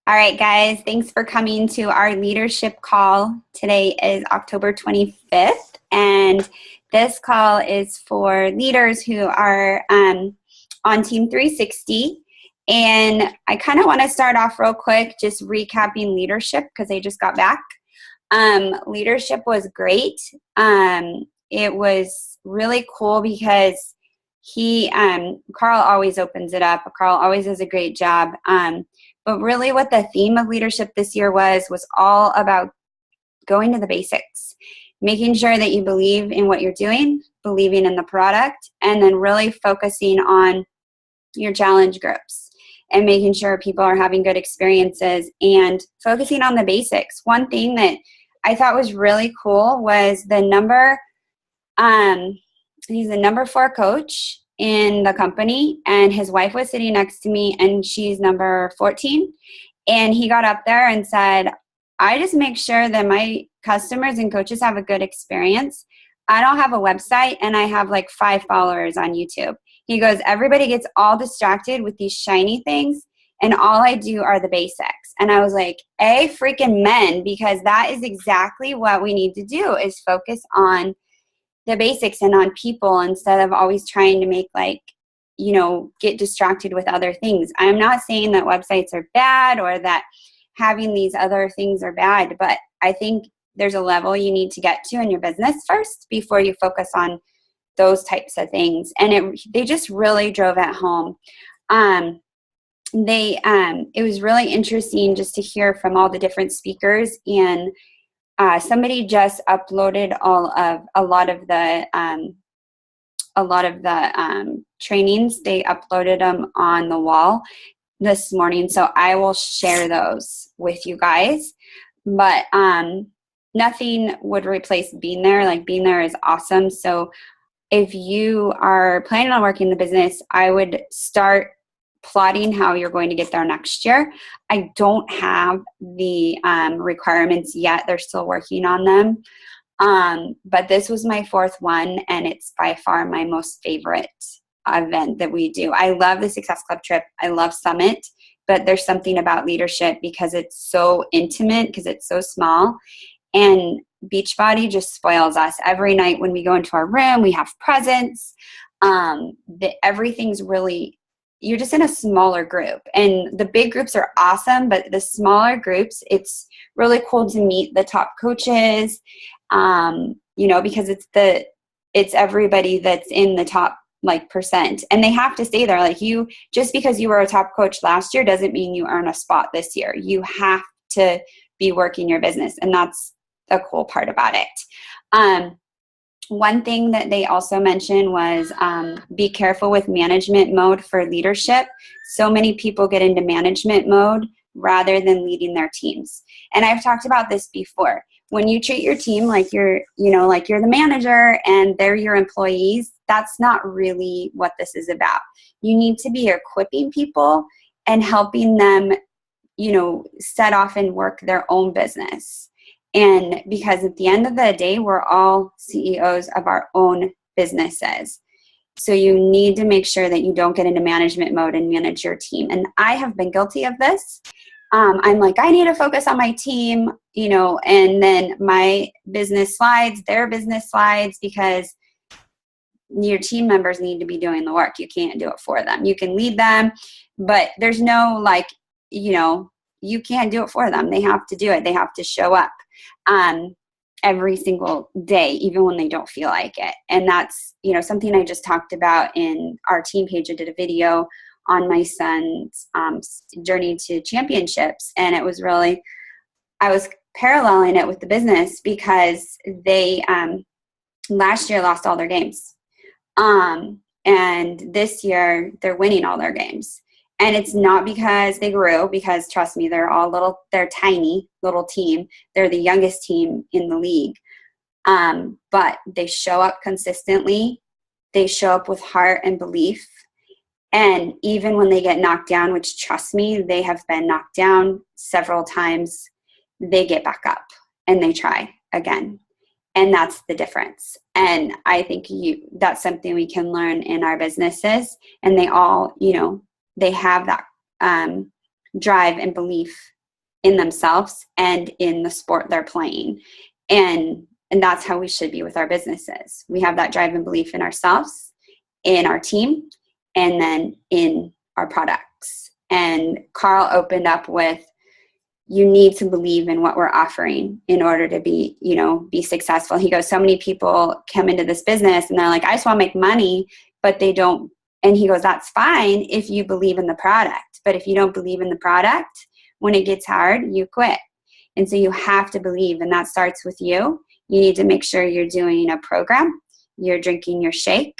All right, guys, thanks for coming to our leadership call. Today is October 25th, and this call is for leaders who are on Team 360. And I kind of want to start off real quick, just recapping leadership because I just got back. Leadership was great. It was really cool because Carl always opens it up. Carl always does a great job. But really what the theme of leadership this year was all about going to the basics, making sure that you believe in what you're doing, believing in the product, and then really focusing on your challenge groups and making sure people are having good experiences and focusing on the basics. One thing that I thought was really cool was he's the number 4 coach in the company, and his wife was sitting next to me, and she's number 14. And he got up there and said, I just make sure that my customers and coaches have a good experience. I don't have a website, and I have like 5 followers on YouTube. He goes, everybody gets all distracted with these shiny things, and all I do are the basics. And I was like, freaking men, because that is exactly what we need to do, is focus on the basics and on people instead of always trying to make get distracted with other things. I'm not saying that websites are bad or that having these other things are bad, but I think there's a level you need to get to in your business first before you focus on those types of things. And they just really drove it home. It was really interesting just to hear from all the different speakers, and somebody just uploaded a lot of the trainings. They uploaded them on the wall this morning, so I will share those with you guys. But nothing would replace being there. Like, being there is awesome. So if you are planning on working the business, I would start plotting how you're going to get there next year. I don't have the requirements yet. They're still working on them. But this was my 4th one, and it's by far my most favorite event that we do. I love the Success Club trip. I love Summit, but there's something about leadership because it's so intimate, because it's so small. And Beachbody just spoils us. Every night when we go into our room, we have presents. Everything's really, you're just in a smaller group, and the big groups are awesome, but the smaller groups, it's really cool to meet the top coaches, because it's everybody that's in the top percent, and they have to stay there. Like, just because you were a top coach last year doesn't mean you earn a spot this year. You have to be working your business, and that's the cool part about it. One thing that they also mentioned was be careful with management mode for leadership. So many people get into management mode rather than leading their teams. And I've talked about this before. When you treat your team like you're the manager and they're your employees, that's not really what this is about. You need to be equipping people and helping them, set off and work their own business. And because at the end of the day, we're all CEOs of our own businesses. So you need to make sure that you don't get into management mode and manage your team. And I have been guilty of this. I'm like, I need to focus on my team, and then my business slides, their business slides, because your team members need to be doing the work. You can't do it for them. You can lead them, but there's no you can't do it for them. They have to do it. They have to show up every single day, even when they don't feel like it. And that's, something I just talked about in our team page. I did a video on my son's journey to championships. And it was really, I was paralleling it with the business because they last year lost all their games. And this year they're winning all their games. And it's not because they grew, because trust me, they're tiny little team. They're the youngest team in the league. But they show up consistently. They show up with heart and belief. And even when they get knocked down, which trust me, they have been knocked down several times, they get back up and they try again. And that's the difference. And I think that's something we can learn in our businesses. And they all, they have that drive and belief in themselves and in the sport they're playing. And that's how we should be with our businesses. We have that drive and belief in ourselves, in our team, and then in our products. And Carl opened up with, you need to believe in what we're offering in order to be, be successful. He goes, so many people come into this business and they're like, I just want to make money, but they don't. And he goes, that's fine if you believe in the product. But if you don't believe in the product, when it gets hard, you quit. And so you have to believe, and that starts with you. You need to make sure you're doing a program, you're drinking your shake,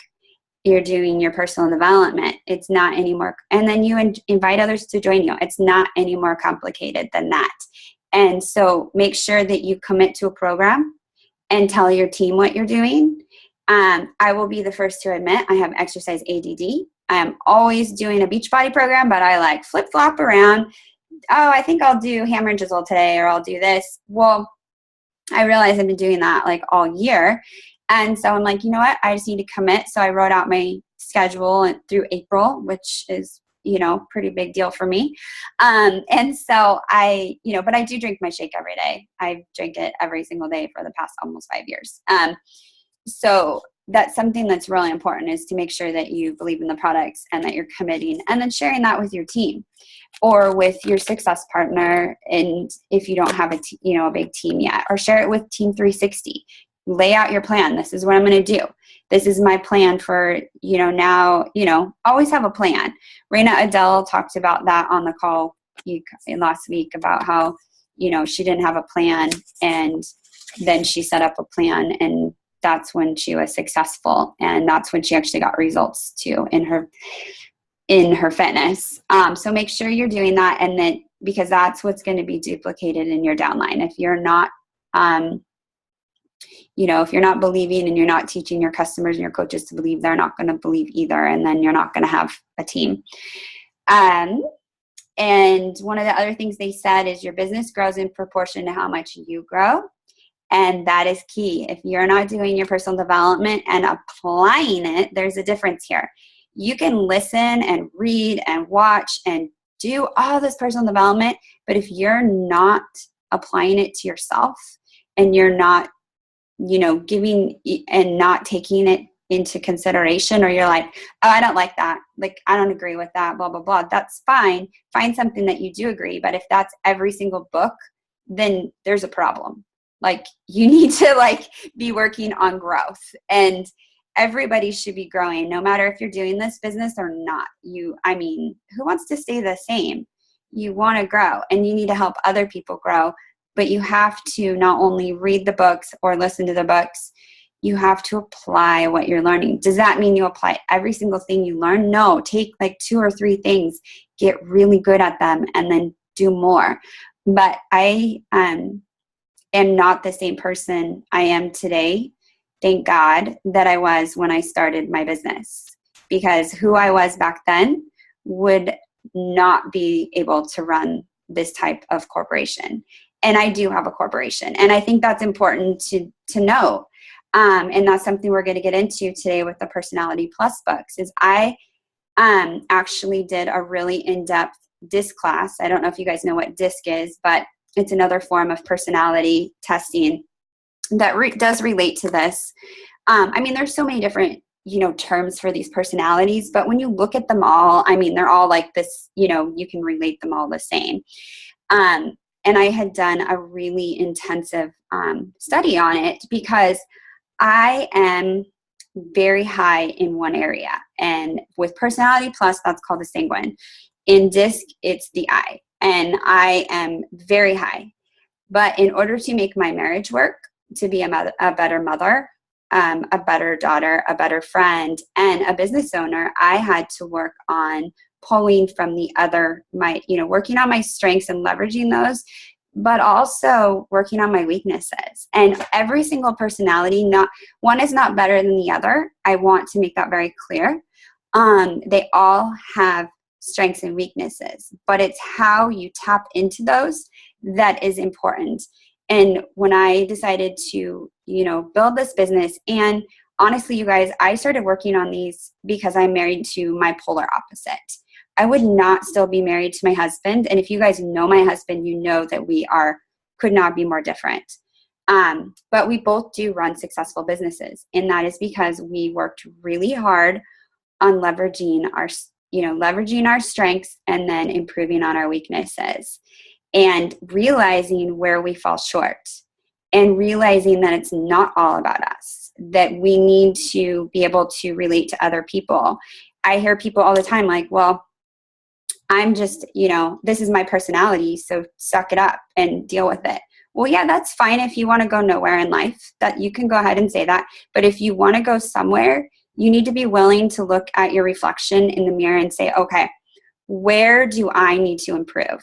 you're doing your personal development. It's not anymore. And then you invite others to join you. It's not any more complicated than that. And so make sure that you commit to a program and tell your team what you're doing. I will be the first to admit I have exercise ADD. I am always doing a Beachbody program, but I like flip-flop around. Oh, I think I'll do hammer and chisel today, or I'll do this. Well, I realize I've been doing that like all year. And so I'm like, you know what? I just need to commit. So I wrote out my schedule through April, which is, pretty big deal for me. And so but I do drink my shake every day. I drink it every single day for the past almost 5 years. So that's something that's really important, is to make sure that you believe in the products and that you're committing, and then sharing that with your team or with your success partner. And if you don't have a big team yet, or share it with Team 360. Lay out your plan. This is what I'm going to do. This is my plan for, now, always have a plan. Raina Adele talked about that on the call last week, about how, she didn't have a plan, and then she set up a plan, and that's when she was successful. And that's when she actually got results too in her fitness. So make sure you're doing that. And then, because that's what's going to be duplicated in your downline. If you're not, if you're not believing and you're not teaching your customers and your coaches to believe, they're not going to believe either. And then you're not going to have a team. And one of the other things they said is your business grows in proportion to how much you grow. And that is key. If you're not doing your personal development and applying it, there's a difference here. You can listen and read and watch and do all this personal development, but if you're not applying it to yourself, and you're not giving and not taking it into consideration, or you're like, oh, I don't like that. Like, I don't agree with that, blah, blah, blah. That's fine. Find something that you do agree. But if that's every single book, then there's a problem. Like, you need to be working on growth, and everybody should be growing, no matter if you're doing this business or not. Who wants to stay the same? You want to grow, and you need to help other people grow. But you have to not only read the books or listen to the books, you have to apply what you're learning. Does that mean you apply every single thing you learn? No, take 2 or 3 things, get really good at them, and then do more. But I am not the same person I am today, thank God, that I was when I started my business. Because who I was back then would not be able to run this type of corporation. And I do have a corporation. And I think that's important to know. And that's something we're going to get into today with the Personality Plus books, is I actually did a really in-depth DISC class. I don't know if you guys know what DISC is, but it's another form of personality testing that does relate to this. There's so many different, terms for these personalities, but when you look at them all, they're all like this, you can relate them all the same. And I had done a really intensive study on it, because I am very high in one area. And with Personality Plus, that's called the sanguine. In DISC, it's the I. And I am very high. But in order to make my marriage work, to be a better mother, a better daughter, a better friend, and a business owner, I had to work on pulling from the other, working on my strengths and leveraging those, but also working on my weaknesses. And every single personality, one is not better than the other. I want to make that very clear. They all have strengths and weaknesses, but it's how you tap into those that is important. And when I decided to, build this business, and honestly, you guys, I started working on these because I'm married to my polar opposite. I would not still be married to my husband. And if you guys know my husband, you know that could not be more different. But we both do run successful businesses. And that is because we worked really hard on leveraging our strengths and then improving on our weaknesses and realizing where we fall short and realizing that it's not all about us, that we need to be able to relate to other people. I hear people all the time like, well, I'm just, this is my personality, so suck it up and deal with it. Well, yeah, that's fine if you want to go nowhere in life, that you can go ahead and say that. But if you want to go somewhere, you need to be willing to look at your reflection in the mirror and say, okay, where do I need to improve?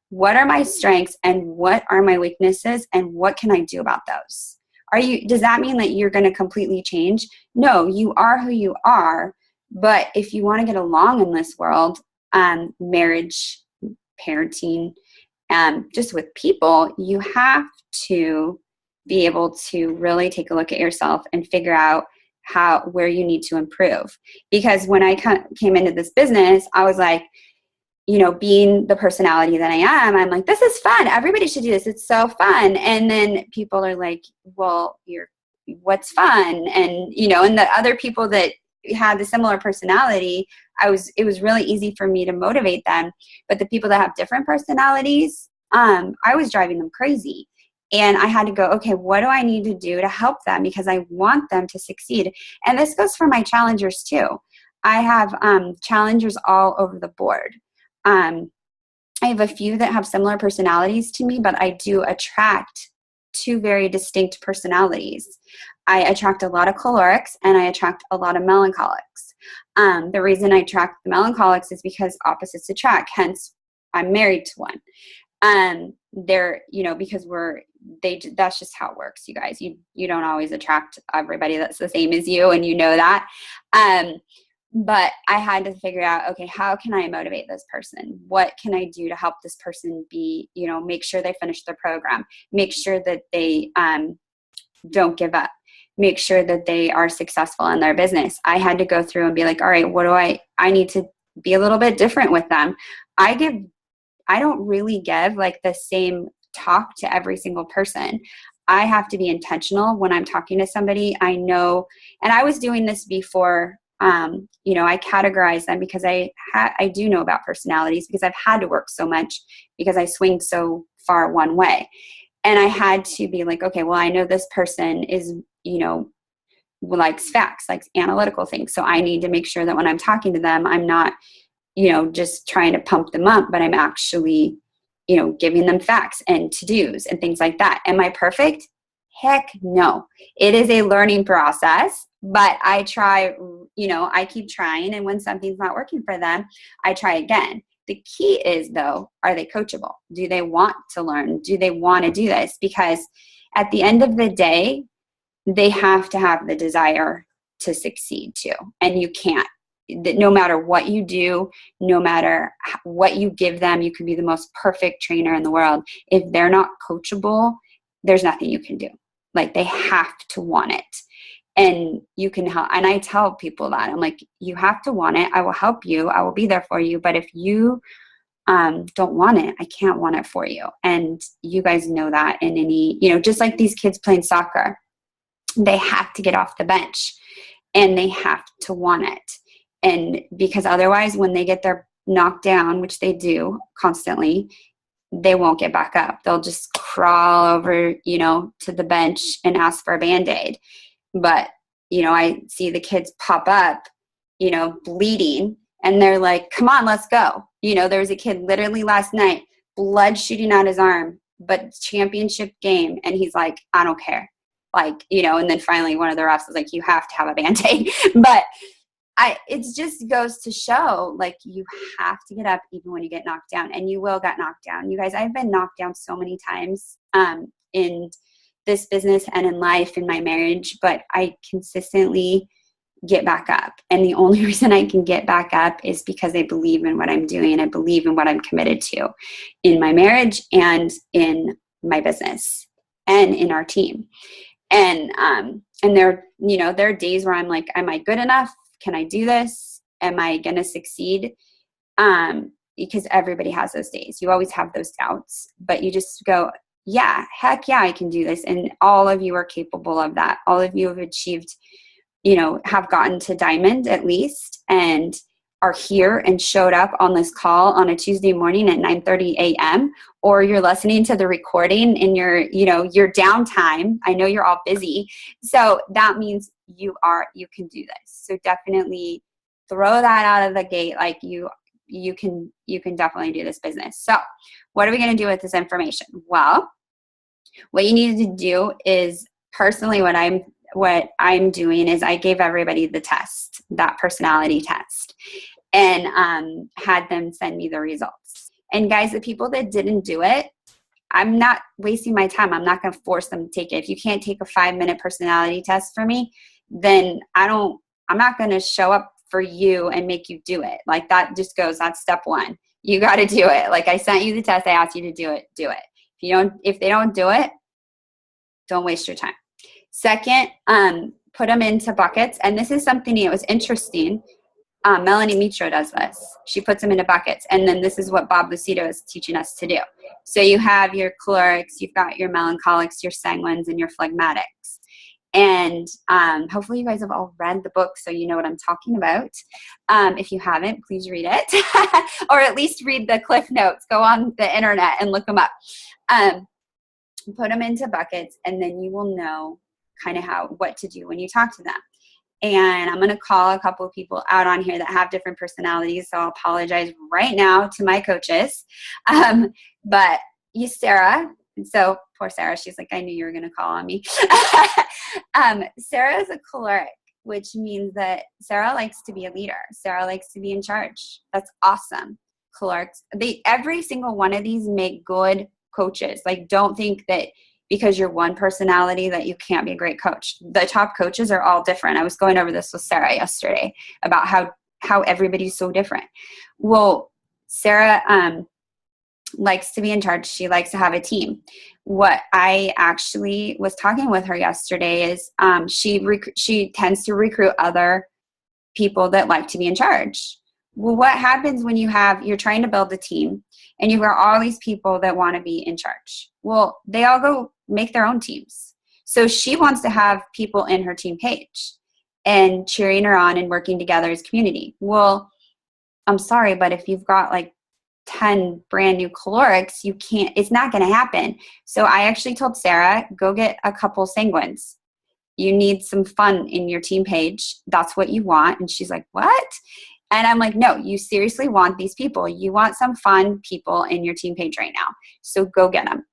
What are my strengths and what are my weaknesses and what can I do about those? Does that mean that you're going to completely change? No, you are who you are. But if you want to get along in this world, marriage, parenting, just with people, you have to be able to really take a look at yourself and figure out where you need to improve. Because when I came into this business, I was like, being the personality that I am, I'm like, this is fun. Everybody should do this. It's so fun. And then people are like, well, what's fun? And, and the other people that had the similar personality, it was really easy for me to motivate them. But the people that have different personalities, I was driving them crazy. And I had to go, okay, what do I need to do to help them? Because I want them to succeed. And this goes for my challengers too. I have challengers all over the board. I have a few that have similar personalities to me, but I do attract two very distinct personalities. I attract a lot of cholerics and I attract a lot of melancholics. The reason I attract the melancholics is because opposites attract, hence I'm married to one. Because that's just how it works, you guys. You don't always attract everybody that's the same as you, and you know that. But I had to figure out, okay, how can I motivate this person? What can I do to help this person make sure they finish their program, make sure that they don't give up, make sure that they are successful in their business. I had to go through and be like, all right, I need to be a little bit different with them. I don't really give like the same talk to every single person. I have to be intentional when I'm talking to somebody. I know, and I was doing this before, I categorize them because I do know about personalities because I've had to work so much because I swing so far one way. And I had to be like, okay, well, I know this person is, likes facts, likes analytical things. So I need to make sure that when I'm talking to them, I'm not, just trying to pump them up, but I'm actually, giving them facts and to-dos and things like that. Am I perfect? Heck no. It is a learning process, but I try, I keep trying. And when something's not working for them, I try again. The key is, though, are they coachable? Do they want to learn? Do they want to do this? Because at the end of the day, they have to have the desire to succeed too. And you can't. No matter what you do, no matter what you give them, you can be the most perfect trainer in the world. If they're not coachable, there's nothing you can do. Like, they have to want it. And you can help. And I tell people that. I'm like, you have to want it. I will help you. I will be there for you. But if you don't want it, I can't want it for you. And you guys know that in any, just like these kids playing soccer, they have to get off the bench and they have to want it. And because otherwise, when they get their knocked down, which they do constantly, they won't get back up. They'll just crawl over, to the bench and ask for a Band-Aid. But, I see the kids pop up, bleeding, and they're like, come on, let's go. There was a kid literally last night, blood shooting out his arm, but championship game. And he's like, I don't care. And then finally one of the refs was like, you have to have a Band-Aid. But it just goes to show, like, you have to get up even when you get knocked down, and you will get knocked down. You guys, I've been knocked down so many times in this business and in life, in my marriage, but I consistently get back up. And the only reason I can get back up is because I believe in what I'm doing. I believe in what I'm committed to in my marriage and in my business and in our team. And there are days where I'm like, am I good enough? Can I do this? Am I going to succeed? because everybody has those days. You always have those doubts, but you just go, yeah, heck yeah, I can do this. And all of you are capable of that. All of you have achieved, have gotten to diamond at least, and are here and showed up on this call on a Tuesday morning at 9:30 a.m. or you're listening to the recording in your downtime. I know you're all busy. So that means you can do this. So definitely throw that out of the gate. Like you can definitely do this business. So what are we going to do with this information? Well, what you need to do is, personally, what I'm doing is I gave everybody the test, that personality test, and had them send me the results. And guys, the people that didn't do it, I'm not wasting my time. I'm not going to force them to take it. If you can't take a 5-minute personality test for me, then I'm not going to show up for you and make you do it. Like that just goes, that's step one. You got to do it. Like I sent you the test. I asked you to do it. Do it. If they don't do it, don't waste your time. Second, put them into buckets. And this is something that was interesting. Melanie Mitro does this. She puts them into buckets. And then this is what Bob Lucido is teaching us to do. So you have your cholerics, you've got your melancholics, your sanguines, and your phlegmatics. And hopefully you guys have all read the book so you know what I'm talking about. If you haven't, please read it. Or at least read the Cliff Notes. Go on the internet and look them up. Put them into buckets, and then you will know kind of what to do when you talk to them. And I'm going to call a couple of people out on here that have different personalities, so I'll apologize right now to my coaches. But you, Sarah, so poor Sarah, she's like, I knew you were going to call on me. Sarah is a choleric, which means that Sarah likes to be a leader. Sarah likes to be in charge. That's awesome. Cholerics, every single one of these make good coaches. Like, don't think that because you're one personality that you can't be a great coach. The top coaches are all different. I was going over this with Sarah yesterday about how everybody's so different. Well, Sarah likes to be in charge. She likes to have a team. What I actually was talking with her yesterday is she tends to recruit other people that like to be in charge. Well, what happens when you're trying to build a team and you've got all these people that want to be in charge? Well, they all go make their own teams. So she wants to have people in her team page and cheering her on and working together as community. Well, I'm sorry, but if you've got like 10 brand new cholerics, it's not going to happen. So I actually told Sarah, go get a couple sanguines. You need some fun in your team page. That's what you want. And she's like, what? And I'm like, no, you seriously want these people. You want some fun people in your team page right now. So go get them.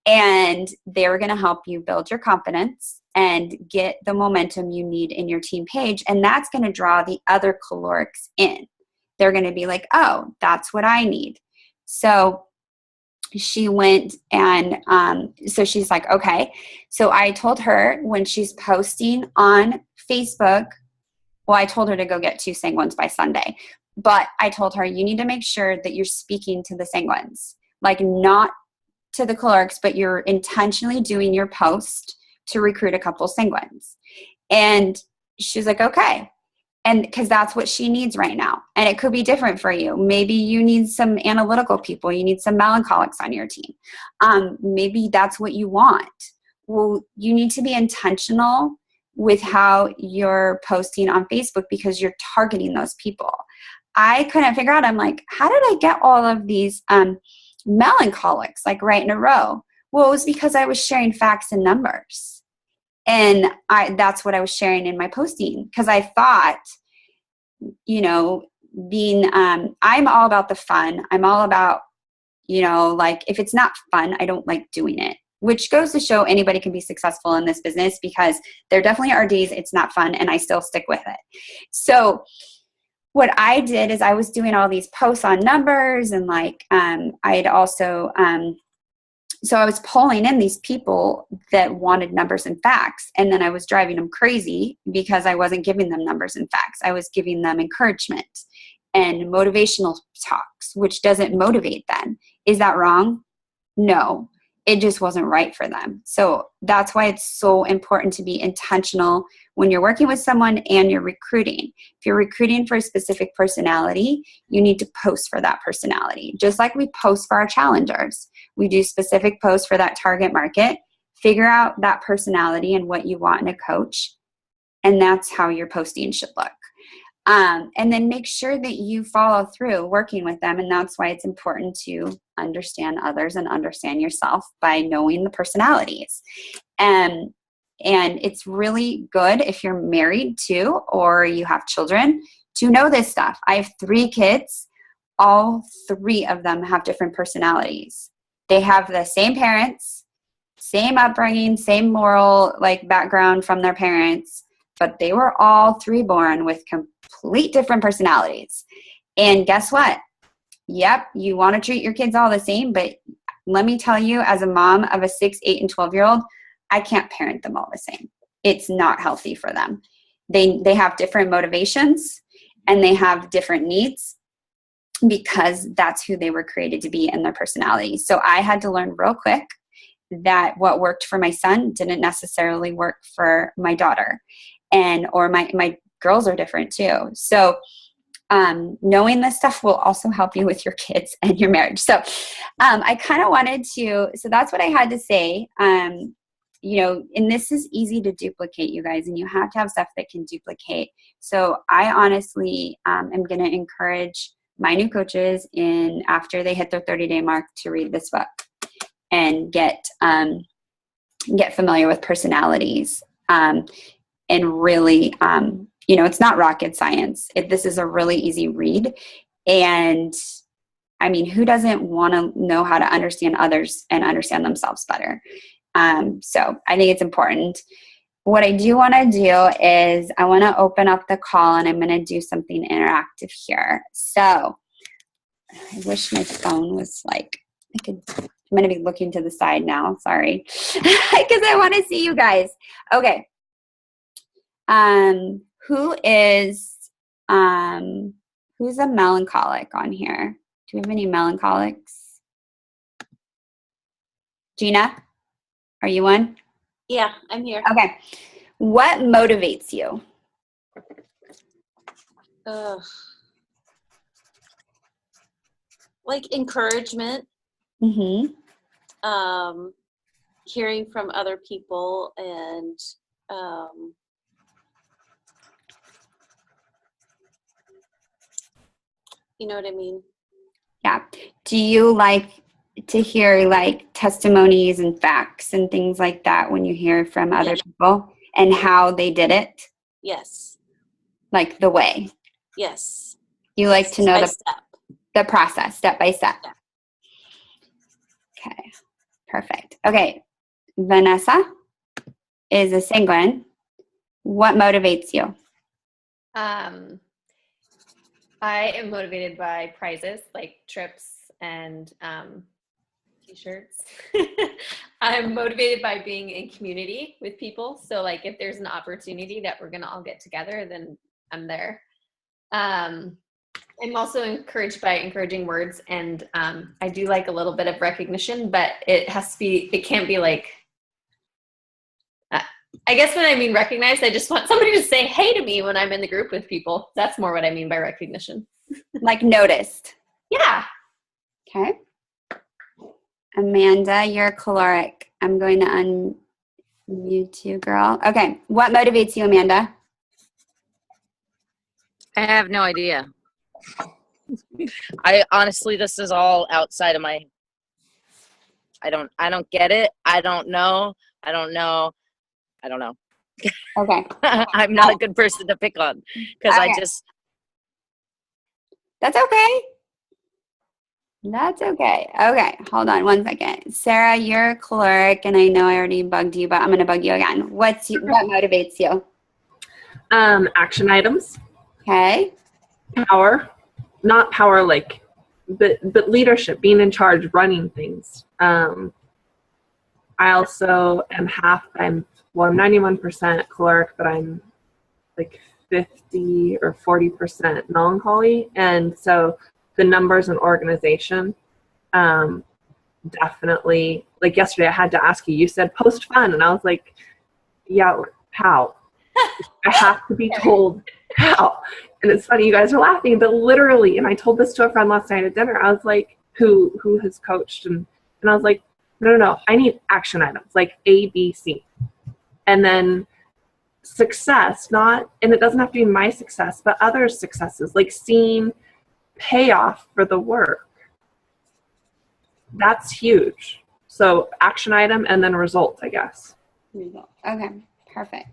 And they're going to help you build your confidence and get the momentum you need in your team page. And that's going to draw the other cholerics in. They're going to be like, oh, that's what I need. So she went and so she's like, okay. So I told her when she's posting on Facebook, well, I told her to go get 2 sanguines by Sunday, but I told her you need to make sure that you're speaking to the sanguines, like not to the cholerics, but you're intentionally doing your post to recruit a couple sanguines. And she's like, okay. And because that's what she needs right now. And it could be different for you. Maybe you need some analytical people. You need some melancholics on your team. Maybe that's what you want. Well, you need to be intentional with how you're posting on Facebook because you're targeting those people. I couldn't figure out, I'm like, how did I get all of these melancholics like right in a row? Well, it was because I was sharing facts and numbers. And that's what I was sharing in my posting because I thought, I'm all about the fun. I'm all about, like if it's not fun, I don't like doing it, which goes to show anybody can be successful in this business because there definitely are days it's not fun and I still stick with it. So what I did is I was doing all these posts on numbers and I'd also, so I was pulling in these people that wanted numbers and facts, and then I was driving them crazy because I wasn't giving them numbers and facts. I was giving them encouragement and motivational talks, which doesn't motivate them. Is that wrong? No. it just wasn't right for them. So that's why it's so important to be intentional when you're working with someone and you're recruiting. If you're recruiting for a specific personality, you need to post for that personality. Just like we post for our challengers, we do specific posts for that target market. Figure out that personality and what you want in a coach, and that's how your posting should look. And then make sure that you follow through working with them. And that's why it's important to understand others and understand yourself by knowing the personalities. And it's really good if you're married too, or you have children, to know this stuff. I have 3 kids. All 3 of them have different personalities. They have the same parents, same upbringing, same moral background from their parents, but they were all 3 born with complete different personalities. And guess what? Yep, you want to treat your kids all the same, but let me tell you, as a mom of a 6, 8, and 12-year-old, I can't parent them all the same. It's not healthy for them. They have different motivations and they have different needs because that's who they were created to be in their personality. So I had to learn real quick that what worked for my son didn't necessarily work for my daughter. Or my girls are different too. So knowing this stuff will also help you with your kids and your marriage. So I kind of wanted to, so that's what I had to say. And this is easy to duplicate, you guys, and you have to have stuff that can duplicate. So I honestly am going to encourage my new coaches after they hit their 30-day mark to read this book and get familiar with personalities. And really, it's not rocket science. This is a really easy read. And I mean, who doesn't want to know how to understand others and understand themselves better? So I think it's important. What I do want to do is I want to open up the call, and I'm going to do something interactive here. So I wish my phone was I'm going to be looking to the side now. Sorry. Because I want to see you guys. Okay. Who's a melancholic on here? Do we have any melancholics? Gina, are you one? Yeah, I'm here. Okay. What motivates you? Encouragement. Mm-hmm. Hearing from other people and you know what I mean? Yeah. Do you like to hear testimonies and facts and things like that when you hear from other people and how they did it? Yes. Like the way? Yes. You like to know the process, step by step? Yeah. Okay. Perfect. Okay. Vanessa is a sanguine. What motivates you? I am motivated by prizes like trips and t-shirts. I'm motivated by being in community with people. So if there's an opportunity that we're going to all get together, then I'm there. I'm also encouraged by encouraging words, and I do like a little bit of recognition, but it can't be I guess when I mean recognized, I just want somebody to say hey to me when I'm in the group with people. That's more what I mean by recognition. Noticed. Yeah. Okay. Amanda, you're caloric. I'm going to unmute you, girl. Okay. What motivates you, Amanda? I have no idea. I honestly, this is all outside of my, I don't get it. I don't know. Okay. I'm not a good person to pick on because Okay. That's okay. That's okay. Okay. Hold on one second. Sarah, you're caloric, and I know I already bugged you, but I'm going to bug you again. What motivates you? Action items. Okay. Power. Not power but leadership, being in charge, running things. I also am I'm 91% caloric, but I'm 50 or 40% melancholy. And so the numbers and organization definitely, like yesterday I had to ask you, you said post fun, and I was like, yeah, how? I have to be told how. And it's funny, you guys are laughing, but literally, and I told this to a friend last night at dinner, I was like, who has coached, and I was like, no, I need action items, like A, B, C. And then success, not, and it doesn't have to be my success, but others' successes, like seeing payoff for the work. That's huge. So action item and then result, I guess. Result. Okay, perfect.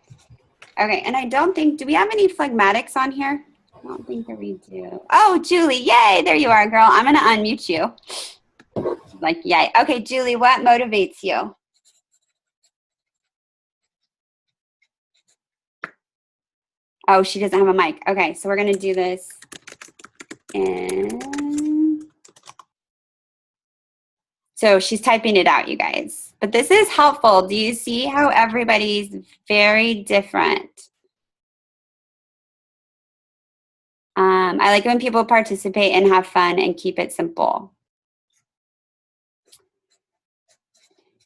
Okay, and I don't think, do we have any phlegmatics on here? I don't think that we do. Oh, Julie, yay, there you are, girl. I'm going to unmute you. Like, yay. Okay, Julie, what motivates you? Oh, she doesn't have a mic. Okay, so we're going to do this. And so she's typing it out, you guys. But this is helpful. Do you see how everybody's very different? I like when people participate and have fun and keep it simple.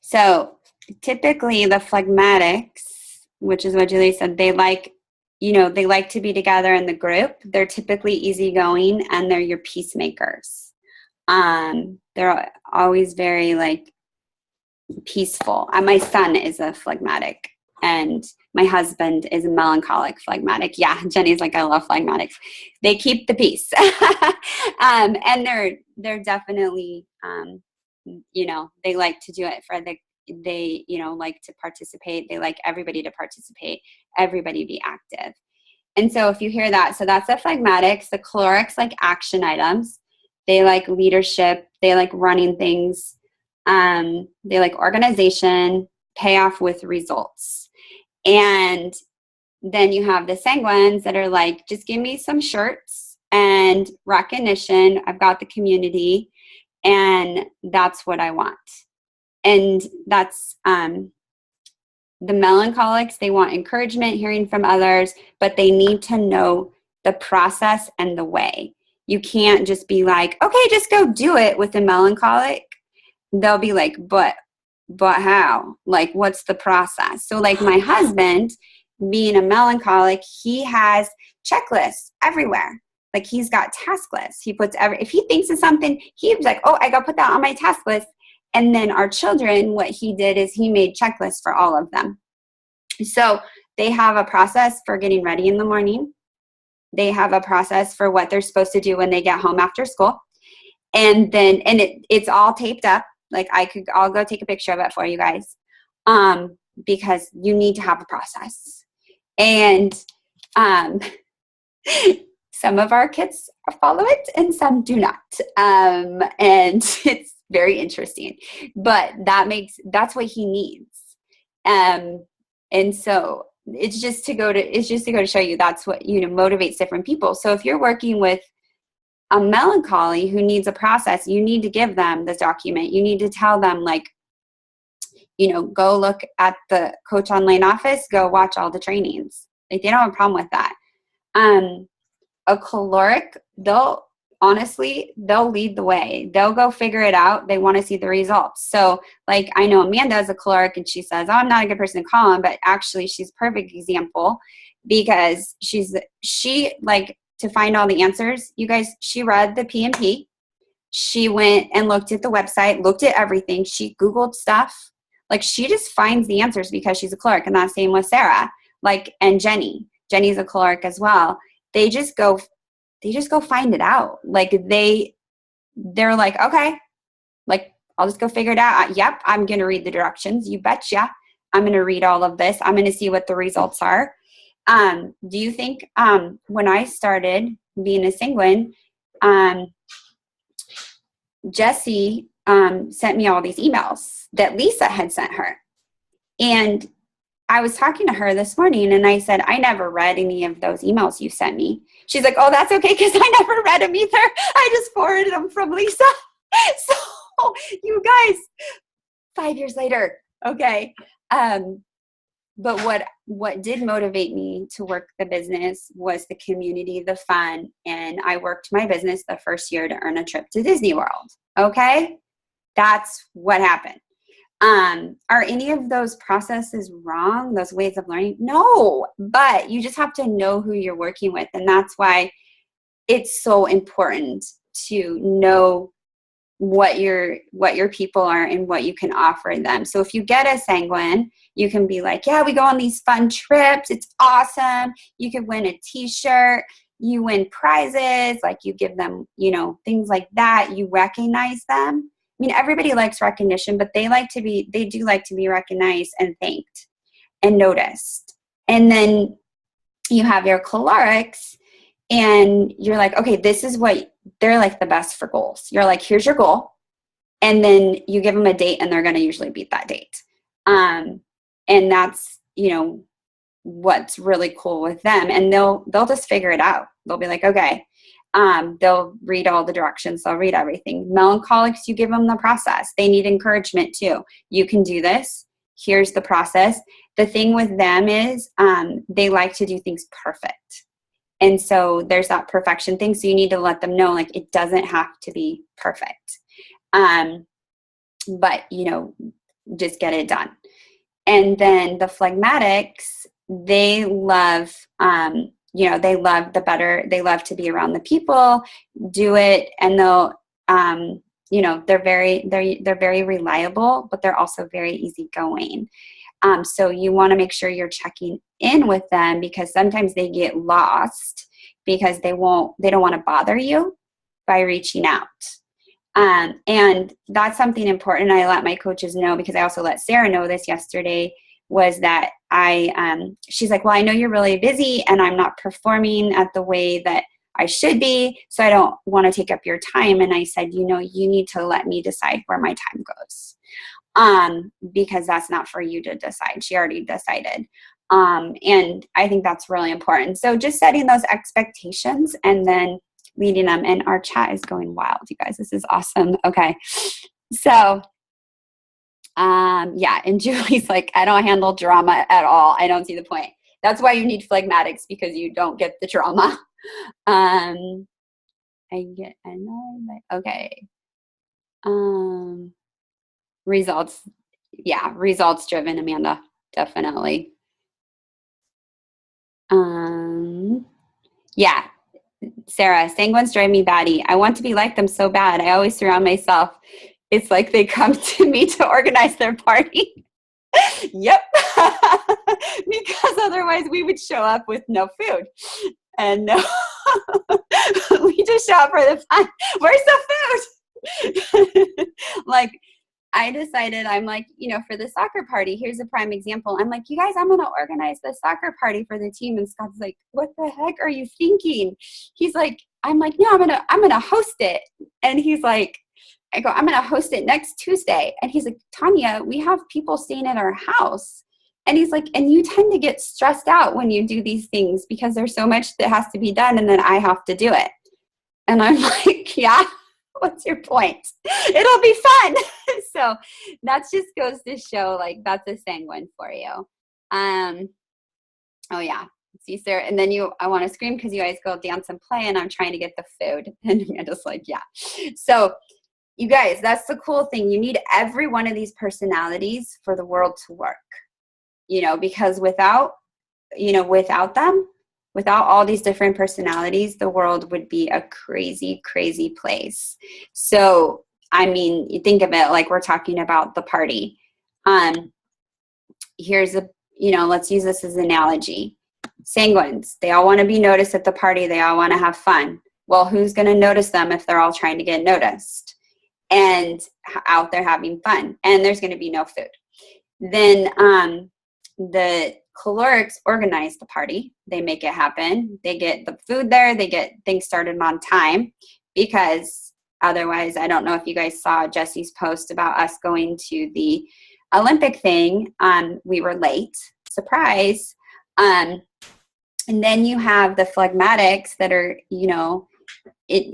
So typically the phlegmatics, which is what Julie said, they like, they like to be together in the group. They're typically easygoing and they're your peacemakers. They're always very like peaceful. And my son is a phlegmatic and my husband is a melancholic phlegmatic. Yeah, Jenny's like, I love phlegmatics. They keep the peace. And they're definitely, they like to do it they like to participate. They like everybody to participate, everybody be active. And so if you hear that, so that's the phlegmatics. The cholerics like action items. They like leadership. They like running things. They like organization, payoff with results. And then you have the sanguines that are like, just give me some shirts and recognition. I've got the community and that's what I want. And that's the melancholics. They want encouragement, hearing from others, but they need to know the process and the way. You can't just be like, okay, just go do it with the melancholic. They'll be like, but how? Like, what's the process? So like my husband, being a melancholic, he has checklists everywhere. Like he's got task lists. He puts if he thinks of something, he's like, oh, I got to put that on my task list. And then our children, what he did is he made checklists for all of them. So they have a process for getting ready in the morning. They have a process for what they're supposed to do when they get home after school. And then, it's all taped up. Like I'll go take a picture of it for you guys. Because you need to have a process. And, some of our kids follow it and some do not. And it's very interesting, but that's what he needs. And so it's just to go to show you that's what, motivates different people. So if you're working with a melancholy who needs a process, you need to give them this document. You need to tell them like, go look at the Coach Online office, go watch all the trainings. Like they don't have a problem with that. A choleric, they'll lead the way. They'll go figure it out. They want to see the results. So like, I know Amanda is a choleric and she says, oh, I'm not a good person to call on, but actually she's a perfect example because she like to find all the answers. You guys, she read the PMP. She went and looked at the website, looked at everything. She Googled stuff. Like she just finds the answers because she's a choleric, and that's the same with Sarah, like, and Jenny. Jenny's a choleric as well. They just go find it out. Like they're like, okay, like I'll just go figure it out. Yep, I'm going to read the directions. You betcha. I'm going to read all of this. I'm going to see what the results are. Do you think when I started being a sanguine, Jessie sent me all these emails that Lisa had sent her. And I was talking to her this morning and I said, I never read any of those emails you sent me. She's like, oh, that's okay because I never read them either. I just forwarded them from Lisa. So you guys, 5 years later, okay. But what did motivate me to work the business was the community, the fun. And I worked my business the first year to earn a trip to Disney World. Okay. that's what happened. Are any of those processes wrong, those ways of learning? No, but you just have to know who you're working with. And that's why it's so important to know what your people are and what you can offer them. So if you get a sanguine, you can be like, yeah, we go on these fun trips. It's awesome. You could win a t-shirt. You win prizes. Like you give them, things like that. You recognize them. I mean, everybody likes recognition, but they do like to be recognized and thanked and noticed. And then you have your calorics and you're like, okay, this is what they're like the best for goals. You're like, here's your goal. And then you give them a date and they're going to usually beat that date. And that's, what's really cool with them. And they'll just figure it out. They'll be like, okay. They'll read all the directions. They'll read everything. Melancholics, you give them the process. They need encouragement too. You can do this. Here's the process. The thing with them is they like to do things perfect. And so there's that perfection thing. So you need to let them know, like, it doesn't have to be perfect. But, just get it done. And then the phlegmatics, they love, they love they love to be around the people, do it. And they'll, they're very reliable, but they're also very easygoing. So you want to make sure you're checking in with them because sometimes they get lost because they don't want to bother you by reaching out. And that's something important. I let my coaches know because I also let Sarah know this yesterday was that she's like, well, I know you're really busy and I'm not performing at the way that I should be. So I don't want to take up your time. And I said, you need to let me decide where my time goes. Because that's not for you to decide. She already decided. And I think that's really important. So just setting those expectations and then leading them. And our chat is going wild, you guys. This is awesome. Okay. So, yeah. And Julie's like, I don't handle drama at all. I don't see the point. That's why you need phlegmatics because you don't get the drama. I get annoyed by, okay. Results. Yeah. Results driven, Amanda. Definitely. Yeah. Sarah, sanguines drive me batty. I want to be like them so bad. I always surround myself. It's like they come to me to organize their party. Yep. Because otherwise we would show up with no food. And no, we just show up for the fun. Where's the food? Like, I decided, I'm like, for the soccer party, here's a prime example. I'm like, you guys, I'm going to organize the soccer party for the team. And Scott's like, what the heck are you thinking? He's like, I'm like, no, I'm going to host it. And he's like, I go, I'm going to host it next Tuesday. And he's like, Tanya, we have people staying at our house. And he's like, and you tend to get stressed out when you do these things because there's so much that has to be done. And then I have to do it. And I'm like, yeah. What's your point? It'll be fun. So that just goes to show, like, that's a sanguine for you. Oh yeah. See, Sarah, and then I want to scream because you guys go dance and play and I'm trying to get the food. And I'm just like, yeah. So you guys, that's the cool thing. You need every one of these personalities for the world to work, because without them, without all these different personalities, the world would be a crazy, crazy place. So, I mean, you think of it like we're talking about the party. Here's let's use this as an analogy. Sanguines, they all want to be noticed at the party. They all want to have fun. Well, who's going to notice them if they're all trying to get noticed and out there having fun? And there's going to be no food. Then the calorics organize the party. They make it happen. They get the food there. They get things started on time because otherwise, I don't know if you guys saw Jesse's post about us going to the Olympic thing. We were late. Surprise. And then you have the phlegmatics that are,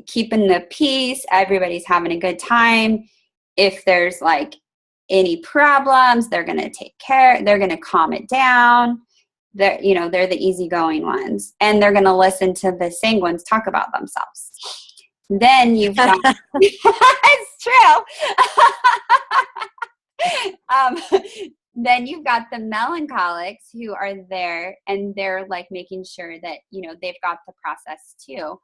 keeping the peace. Everybody's having a good time. If there's like any problems, they're going to take care. They're going to calm it down. They're the easygoing ones. And they're going to listen to the sanguines talk about themselves. Then you've got, it's true. Um, then you've got the melancholics who are there and they're like making sure that, they've got the process too.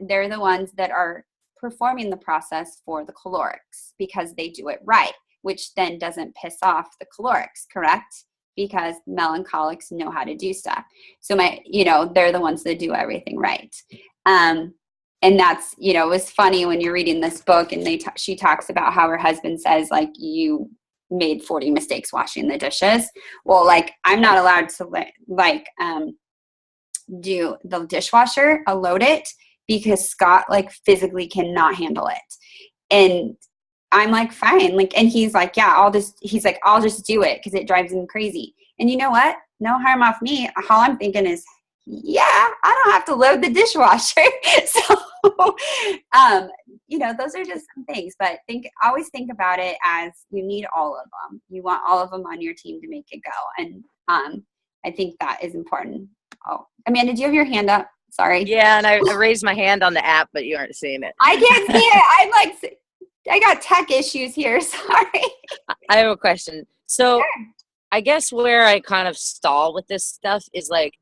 They're the ones that are performing the process for the calorics because they do it right, which then doesn't piss off the calorics, correct? Because melancholics know how to do stuff. So they're the ones that do everything right. And that's, it was funny when you're reading this book and she talks about how her husband says, like, you made 40 mistakes washing the dishes. Well, like, I'm not allowed to do the dishwasher, load it, because Scott like physically cannot handle it. And I'm like, fine. Like, and he's like, yeah, I'll just do it because it drives him crazy. And you know what? No harm off me. All I'm thinking is, yeah, I don't have to load the dishwasher. So, those are just some things, but always think about it as you need all of them. You want all of them on your team to make it go. And, I think that is important. Oh, Amanda, do you have your hand up? Sorry. Yeah. And I raised my hand on the app, but you aren't seeing it. I can't see it. I got tech issues here. Sorry. I have a question. So Sure. I guess where I kind of stall with this stuff is like,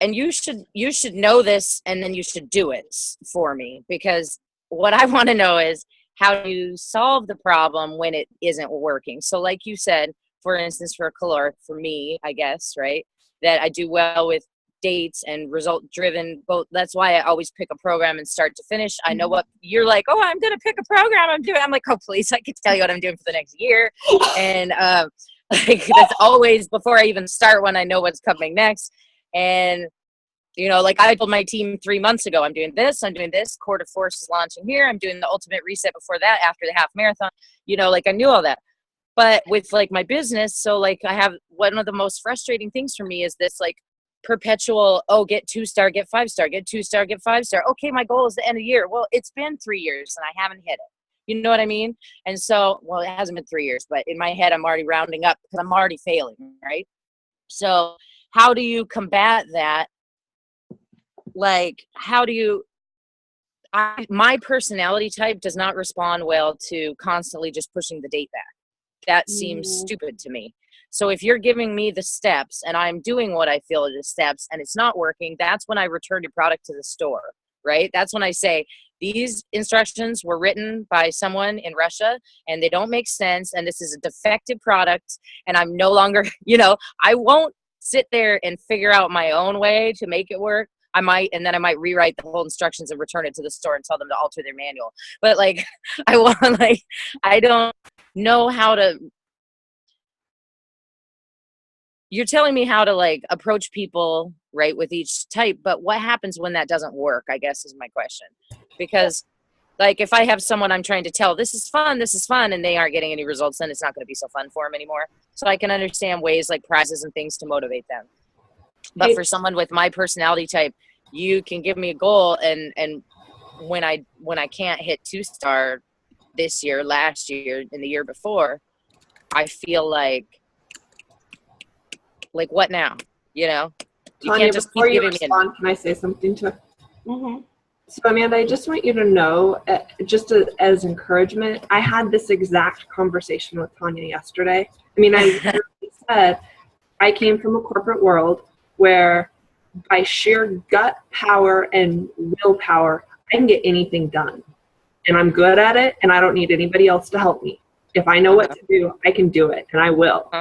and you should know this and then you should do it for me, because what I want to know is how do you solve the problem when it isn't working? So like you said, for instance, for a caloric, for me, I guess, right, that I do well with dates and result driven both. That's why I always pick a program and start to finish. I know what you're like, oh, I'm going to pick a program I'm like, oh, please, I can tell you what I'm doing for the next year. And like that's always before I even start when I know what's coming next. And like I told my team 3 months ago, I'm doing this, Quarter Force is launching here, I'm doing the ultimate reset before that, after the half marathon, like I knew all that. But with like my business, so like I have, one of the most frustrating things for me is this like perpetual, get 2-star, get 5-star, get 2-star, get 5-star. Okay, my goal is the end of the year. Well, it's been 3 years and I haven't hit it. You know what I mean? And so, well, it hasn't been 3 years, but in my head, I'm already rounding up because I'm already failing, right? So how do you combat that? Like, how do you, my personality type does not respond well to constantly just pushing the date back. That seems stupid to me. So if you're giving me the steps and I'm doing what I feel are the steps and it's not working, that's when I return your product to the store, right? That's when I say, these instructions were written by someone in Russia and they don't make sense. And this is a defective product. And I'm no longer, I won't sit there and figure out my own way to make it work. I might rewrite the whole instructions and return it to the store and tell them to alter their manual. But like, I don't know how to, you're telling me how to like approach people, right, with each type, but what happens when that doesn't work, I guess is my question. Because like, if I have someone I'm trying to tell, this is fun, and they aren't getting any results, then it's not going to be so fun for them anymore. So I can understand ways like prizes and things to motivate them. But for someone with my personality type, you can give me a goal, and when I can't hit 2-star this year, last year, and the year before, I feel like what now? You Tanya, can't just before keep you giving respond, can I say something to? Mm-hmm. So Amanda, I just want you to know, as encouragement, I had this exact conversation with Tanya yesterday. I mean, I literally said I came from a corporate world where by sheer gut power and willpower, I can get anything done. And I'm good at it, and I don't need anybody else to help me. If I know what to do, I can do it, and I will.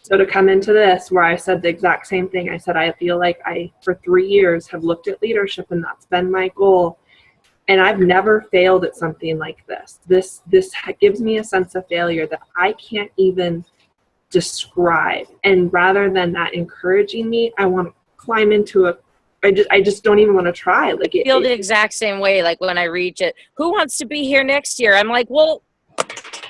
So to come into this where I said the exact same thing, I said, I feel like I, for 3 years, have looked at leadership, and that's been my goal. And I've never failed at something like this. This gives me a sense of failure that I can't even describe. And rather than that encouraging me, I want to climb into I just don't even want to try. Like, I feel the exact same way. Like when I reach it, who wants to be here next year? I'm like, well,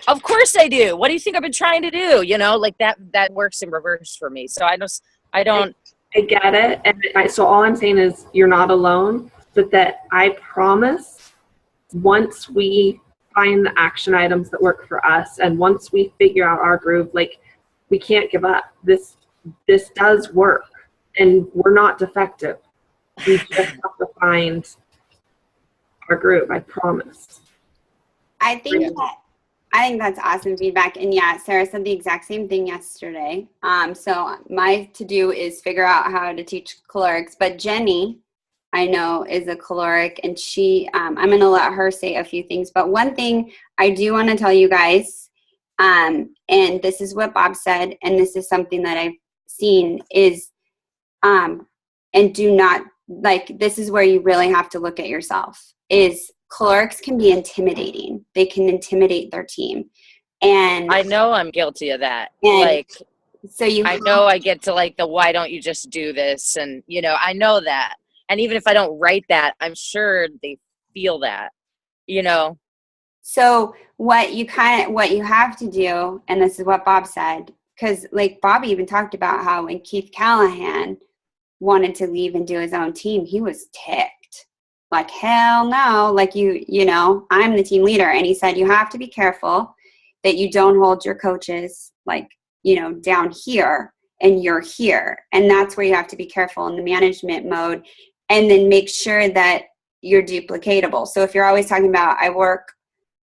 of course I do. What do you think I've been trying to do? Like that works in reverse for me. So I don't. I get it. And so all I'm saying is you're not alone, but that I promise once we find the action items that work for us, and once we figure out our groove, like, we can't give up. This does work, and we're not defective. We just have to find our groove, I promise. I think that I think that's awesome feedback. And yeah, Sarah said the exact same thing yesterday. So my to-do is figure out how to teach calorics. But Jenny, I know, is a caloric, and I'm going to let her say a few things. But one thing I do want to tell you guys, and this is what Bob said, and this is something that I've seen is, and do not, like, this is where you really have to look at yourself, is calorics can be intimidating. They can intimidate their team. And I know I'm guilty of that. And Like, so I know I get to like the, why don't you just do this? And, you know, I know that. And even if I don't write that, I'm sure they feel that, you know? So what you have to do, and this is what Bob said, because like Bob even talked about how when Keith Callahan wanted to leave and do his own team, he was ticked. Like, hell no, like you know, I'm the team leader. And he said, you have to be careful that you don't hold your coaches, like, you know, down here and you're here. And that's where you have to be careful in the management mode, and then make sure that you're duplicatable. So if you're always talking about, I work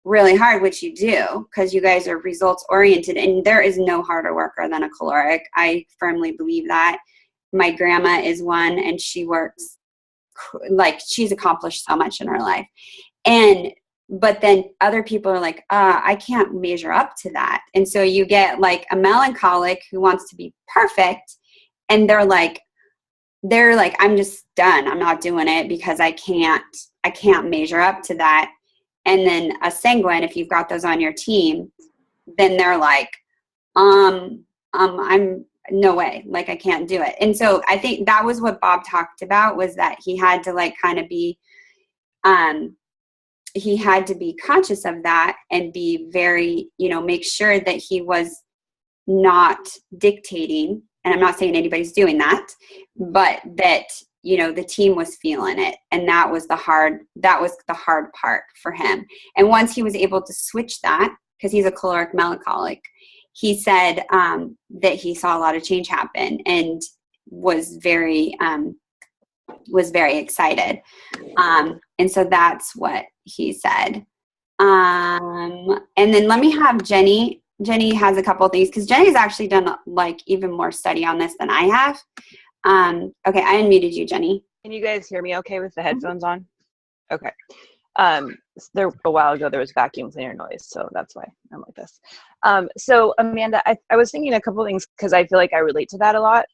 really hard, which you do, because you guys are results oriented, and there is no harder worker than a caloric. I firmly believe that. My grandma is one, and she works, like, she's accomplished so much in her life. But then other people are like, I can't measure up to that. And so you get like a melancholic who wants to be perfect, and they're like, I'm just done. I'm not doing it because I can't measure up to that. And then a sanguine, if you've got those on your team, then they're like, I'm no way, like I can't do it. And so I think that was what Bob talked about, was that he had to like kind of be, he had to be conscious of that and be very, you know, make sure that he was not dictating. And I'm not saying anybody's doing that, but that, you know, the team was feeling it. And that was the hard part for him. And once he was able to switch that, because he's a caloric melancholic, he said that he saw a lot of change happen and was very excited. And so that's what he said. And then let me have Jenny. Jenny has a couple of things, because Jenny's actually done like even more study on this than I have. Okay, I unmuted you, Jenny. Can you guys hear me okay with the headphones on? Okay. There a while ago there was vacuums in your noise, so that's why I'm like this. So Amanda, I was thinking a couple of things, because I feel like I relate to that a lot.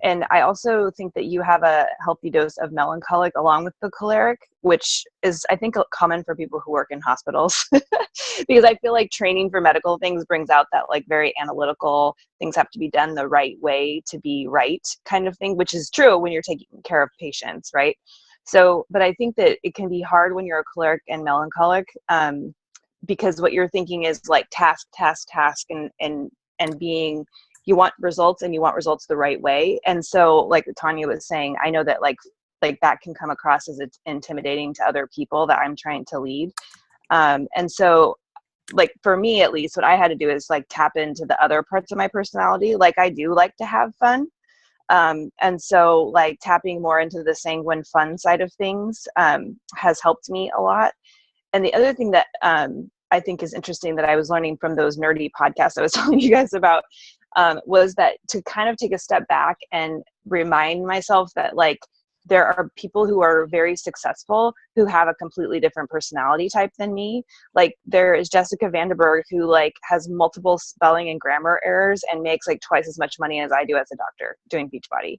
And I also think that you have a healthy dose of melancholic along with the choleric, which is, I think, common for people who work in hospitals, because I feel like training for medical things brings out that like very analytical, things have to be done the right way to be right kind of thing, which is true when you're taking care of patients, right? So, but I think that it can be hard when you're a choleric and melancholic, because what you're thinking is like task, and being, you want results, and you want results the right way. And so like Tanya was saying, I know that like that can come across as it's intimidating to other people that I'm trying to lead. And so like for me, at least, what I had to do is like tap into the other parts of my personality. Like I do like to have fun. And so like tapping more into the sanguine fun side of things has helped me a lot. And the other thing that I think is interesting that I was learning from those nerdy podcasts I was telling you guys about was that to kind of take a step back and remind myself that like there are people who are very successful who have a completely different personality type than me. Like there is Jessica Vandenberg, who like has multiple spelling and grammar errors and makes like twice as much money as I do as a doctor doing Beachbody.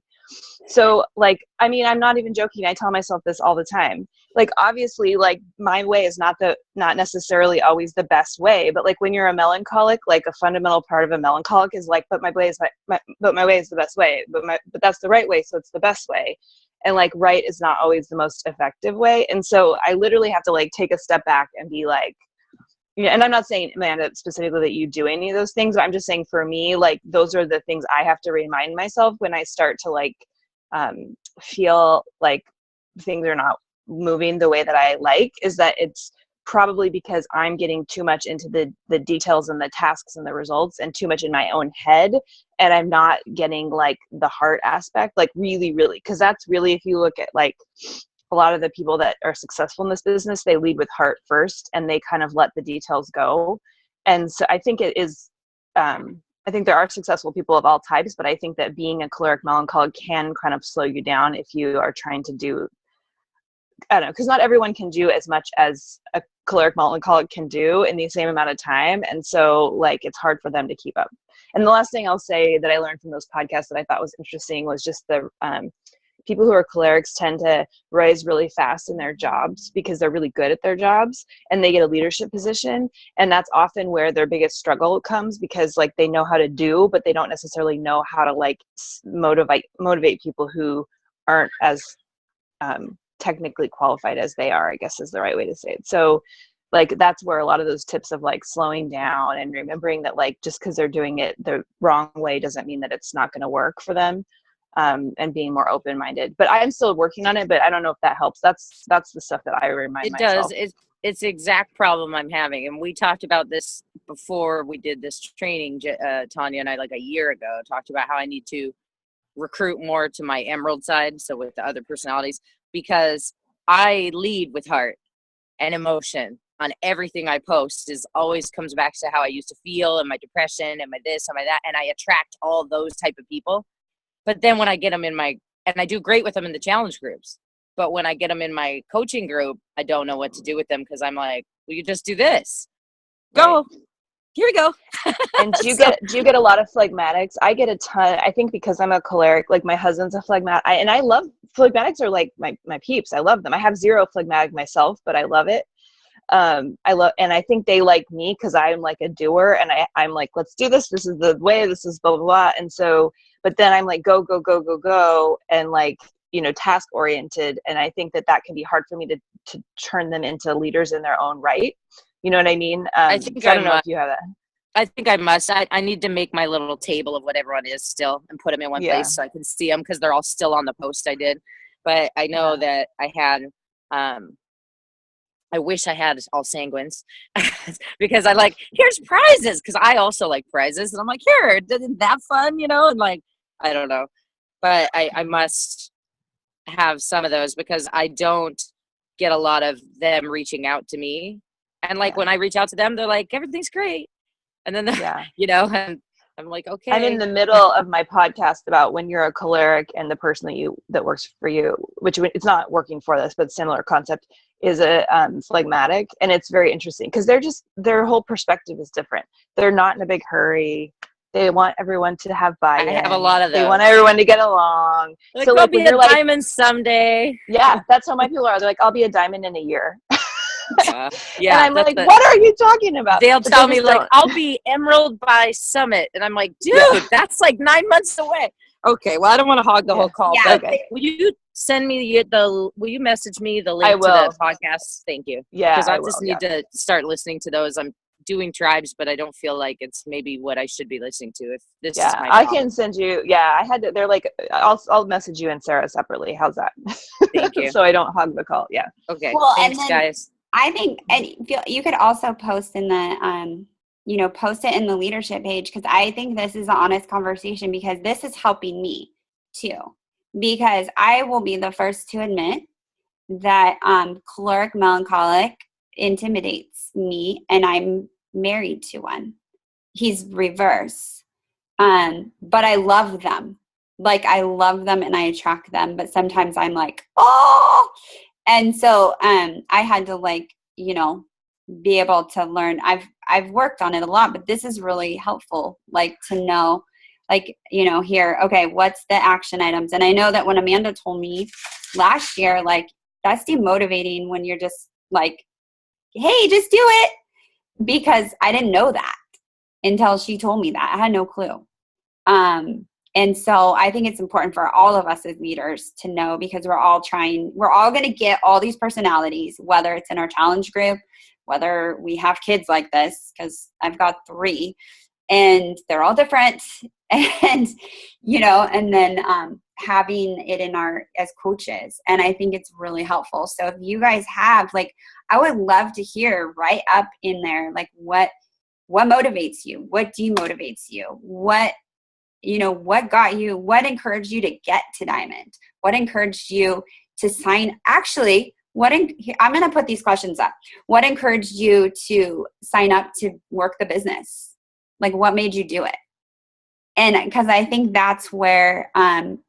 So like, I mean, I'm not even joking. I tell myself this all the time. Like, obviously, like my way is not necessarily always the best way, but like when you're a melancholic, like a fundamental part of a melancholic is like, but my way is the best way, but that's the right way. So it's the best way. And like, right is not always the most effective way. And so I literally have to like take a step back and be like, you know, and I'm not saying, Amanda, specifically that you do any of those things, but I'm just saying for me, like those are the things I have to remind myself when I start to like feel like things are not moving the way that I like, is that it's probably because I'm getting too much into the details and the tasks and the results and too much in my own head. And I'm not getting like the heart aspect, like really, because that's really, if you look at like a lot of the people that are successful in this business, they lead with heart first and they kind of let the details go. And so I think it is, I think there are successful people of all types, but I think that being a choleric melancholic can kind of slow you down if you are trying to do, I don't know, because not everyone can do as much as a choleric melancholic can do in the same amount of time. And so like, it's hard for them to keep up. And the last thing I'll say that I learned from those podcasts that I thought was interesting was just the people who are cholerics tend to rise really fast in their jobs because they're really good at their jobs and they get a leadership position. And that's often where their biggest struggle comes because like they know how to do, but they don't necessarily know how to like motivate people who aren't as technically qualified as they are, I guess is the right way to say it. So like, that's where a lot of those tips of like slowing down and remembering that like, just because they're doing it the wrong way doesn't mean that it's not going to work for them. And being more open-minded, but I'm still working on it, but I don't know if that helps. That's the stuff that I remind myself. It does. It's the exact problem I'm having. And we talked about this before we did this training, Tanya and I, like a year ago, talked about how I need to recruit more to my emerald side. So with the other personalities, because I lead with heart and emotion on everything I post is always comes back to how I used to feel and my depression and my this and my that. And I attract all those type of people. But then when I get them in and I do great with them in the challenge groups, but when I get them in my coaching group, I don't know what to do with them because I'm like, well, you just do this. Go. Right. Here we go. And do you get a lot of phlegmatics? I get a ton. I think because I'm a choleric, like my husband's a phlegmatic, and I love phlegmatics are like my peeps. I love them. I have zero phlegmatic myself, but I love it. And I think they like me because I'm like a doer and I'm like, let's do this. This is the way, this is blah, blah, blah. And so, but then I'm like, go, go, go, go, go. And like, you know, task oriented. And I think that can be hard for me to turn them into leaders in their own right. You know what I mean? I think I don't know if you have that. I think I must. I need to make my little table of what everyone is still and put them in one place so I can see them because they're all still on the post I did. But I know that I had, I wish I had all sanguines because I like, here's prizes. Cause I also like prizes and I'm like, here, isn't that fun? You know? And like, I don't know, but I must have some of those because I don't get a lot of them reaching out to me. And like, when I reach out to them, they're like, everything's great. And then, you know, and I'm like, okay. I'm in the middle of my podcast about when you're a choleric and the person that works for you, which it's not working for this, but similar concept, is a phlegmatic. And it's very interesting because their whole perspective is different. They're not in a big hurry. They want everyone to have buy-in. I have a lot of those. They want everyone to get along. Like, so like, be a diamond someday. Yeah, that's how my people are. They're like, I'll be a diamond in a year. Yeah, and I'm like, what are you talking about? They'll tell me like, I'll be emerald by summit, and I'm like, dude, that's like 9 months away. Okay, well, I don't want to hog the whole call. Yeah, okay, will you send me will you message me the link to the podcast? Thank you. Yeah, because I just need to start listening to those. I'm doing tribes, but I don't feel like it's maybe what I should be listening to. If this is my I can send you. Yeah, I had to. They're like, I'll message you and Sarah separately. How's that? Thank you. So I don't hog the call. Yeah. Okay. Well, thanks, guys. I think, and you could also post in the, post it in the leadership page because I think this is an honest conversation because this is helping me too. Because I will be the first to admit that choleric melancholic intimidates me, and I'm married to one. He's reverse, but I love them. Like I love them and I attract them, but sometimes I'm like, oh. And so I had to be able to learn. I've worked on it a lot, but this is really helpful, like to know, here, okay, what's the action items? And I know that when Amanda told me last year, like that's demotivating when you're just like, hey, just do it. Because I didn't know that until she told me that. I had no clue. And so I think it's important for all of us as leaders to know because we're all going to get all these personalities, whether it's in our challenge group, whether we have kids like this, because I've got 3 and they're all different. And, and then having it as coaches. And I think it's really helpful. So if you guys have, I would love to hear right up in there, what motivates you? What demotivates you? What got you, what encouraged you to get to Diamond? What encouraged you to sign? Actually, I'm going to put these questions up. What encouraged you to sign up to work the business? Like, what made you do it? And because I think that's where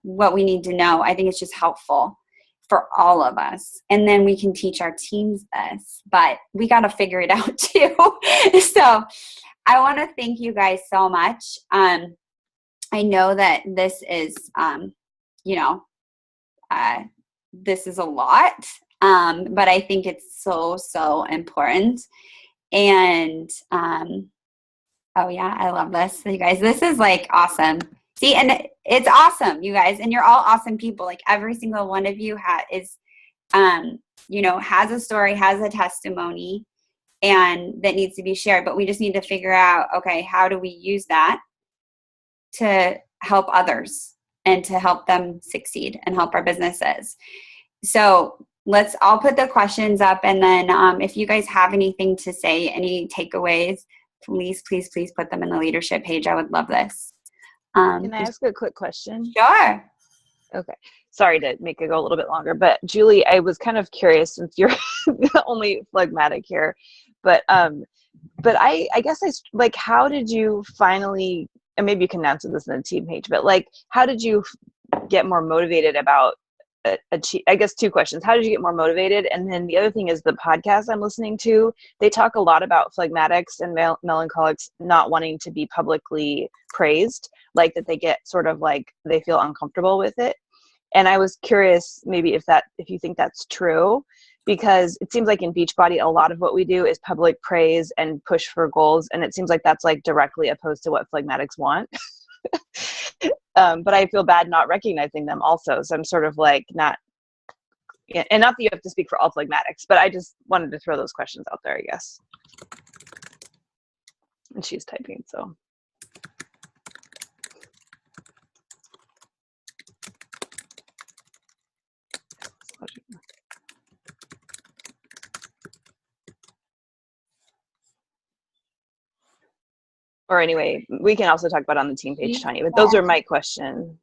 what we need to know. I think it's just helpful for all of us. And then we can teach our teams this, but we got to figure it out too. So I want to thank you guys so much. I know that this is, this is a lot, but I think it's so, so important. And, oh yeah, I love this. You guys, this is like awesome. See, and it's awesome, you guys, and you're all awesome people. Like every single one of you has a story, has a testimony, and that needs to be shared. But we just need to figure out, okay, how do we use that to help others and to help them succeed and help our businesses? So I'll put the questions up, and then if you guys have anything to say, any takeaways, please, please, please put them in the leadership page. I would love this. Can I ask a quick question? Sure. Okay. Sorry to make it go a little bit longer, but Julie, I was kind of curious since you're the only phlegmatic here, but I guess how did you finally, and maybe you can answer this in the team page, but like, how did you get more motivated about I guess two questions. How did you get more motivated? And then the other thing is the podcast I'm listening to, they talk a lot about phlegmatics and melancholics not wanting to be publicly praised, like that they get sort of like they feel uncomfortable with it. And I was curious maybe if you think that's true, because it seems like in Beachbody, a lot of what we do is public praise and push for goals. And it seems like that's like directly opposed to what phlegmatics want. But I feel bad not recognizing them also. So I'm sort of like not that you have to speak for all phlegmatics, but I just wanted to throw those questions out there, I guess. And she's typing, so. Or anyway, we can also talk about it on the team page, Tanya, but those are my questions.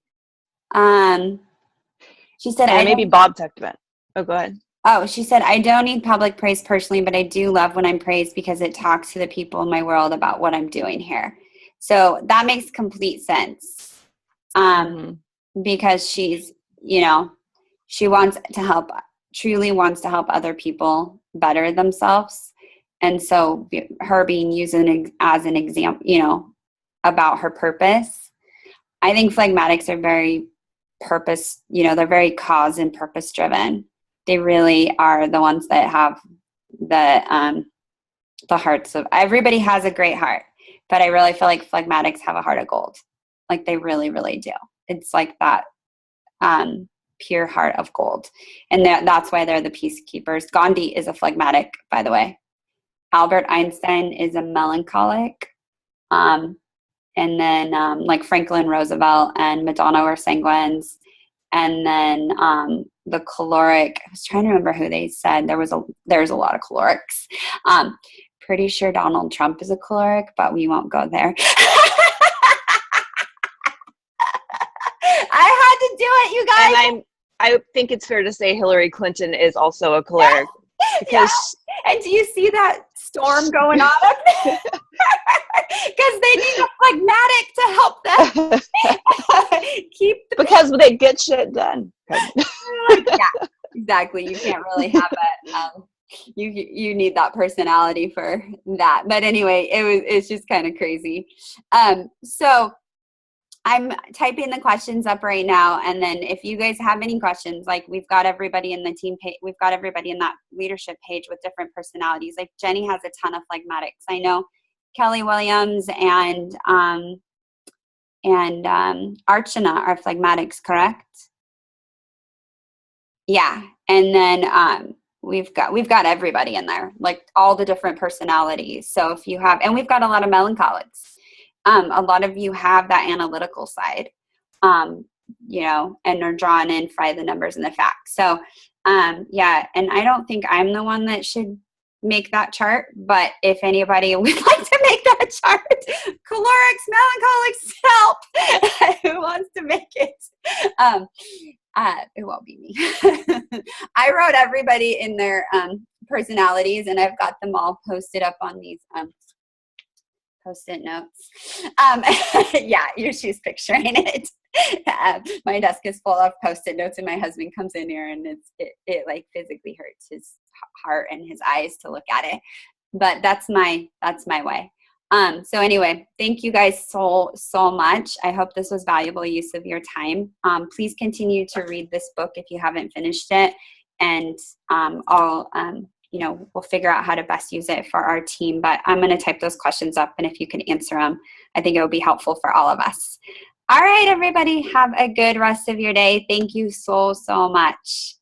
She said, maybe Bob talked about it. Oh, go ahead. Oh, she said, I don't need public praise personally, but I do love when I'm praised because it talks to the people in my world about what I'm doing here. So that makes complete sense. Because she's, she wants to truly wants to help other people better themselves. And so her being used as an example, about her purpose. I think phlegmatics are very purpose, they're very cause and purpose driven. They really are the ones that have the hearts of, everybody has a great heart, but I really feel like phlegmatics have a heart of gold. Like they really, really do. It's like that pure heart of gold. And that's why they're the peacekeepers. Gandhi is a phlegmatic, by the way. Albert Einstein is a melancholic. And then like Franklin Roosevelt and Madonna were sanguines. And then the caloric, I was trying to remember who they said. There's a lot of calorics. Pretty sure Donald Trump is a caloric, but we won't go there. I had to do it, you guys. And I think it's fair to say Hillary Clinton is also a caloric. Yes. Because And do you see that storm going on up there? Because they need a phlegmatic to help them because they get shit done. Yeah, exactly. You can't really have it. You need that personality for that. But anyway, it's just kind of crazy. So I'm typing the questions up right now, and then if you guys have any questions, like we've got everybody in the team page, we've got everybody in that leadership page with different personalities. Like Jenny has a ton of phlegmatics. I know Kelly Williams and Archana are phlegmatics, correct? Yeah, and then we've got everybody in there, like all the different personalities. So if you have, and we've got a lot of melancholics. A lot of you have that analytical side, and are drawn in by the numbers and the facts. So, yeah, and I don't think I'm the one that should make that chart, but if anybody would like to make that chart, calorics, melancholics, help, who wants to make it? It won't be me. I wrote everybody in their personalities, and I've got them all posted up on these Post-it notes. Yeah, she's picturing it. My desk is full of Post-it notes, and my husband comes in here, and it like physically hurts his heart and his eyes to look at it. But that's my way. So anyway, thank you guys so much. I hope this was valuable use of your time. Please continue to read this book if you haven't finished it, and we'll figure out how to best use it for our team. But I'm going to type those questions up, and if you can answer them, I think it will be helpful for all of us. All right, everybody, have a good rest of your day. Thank you so much.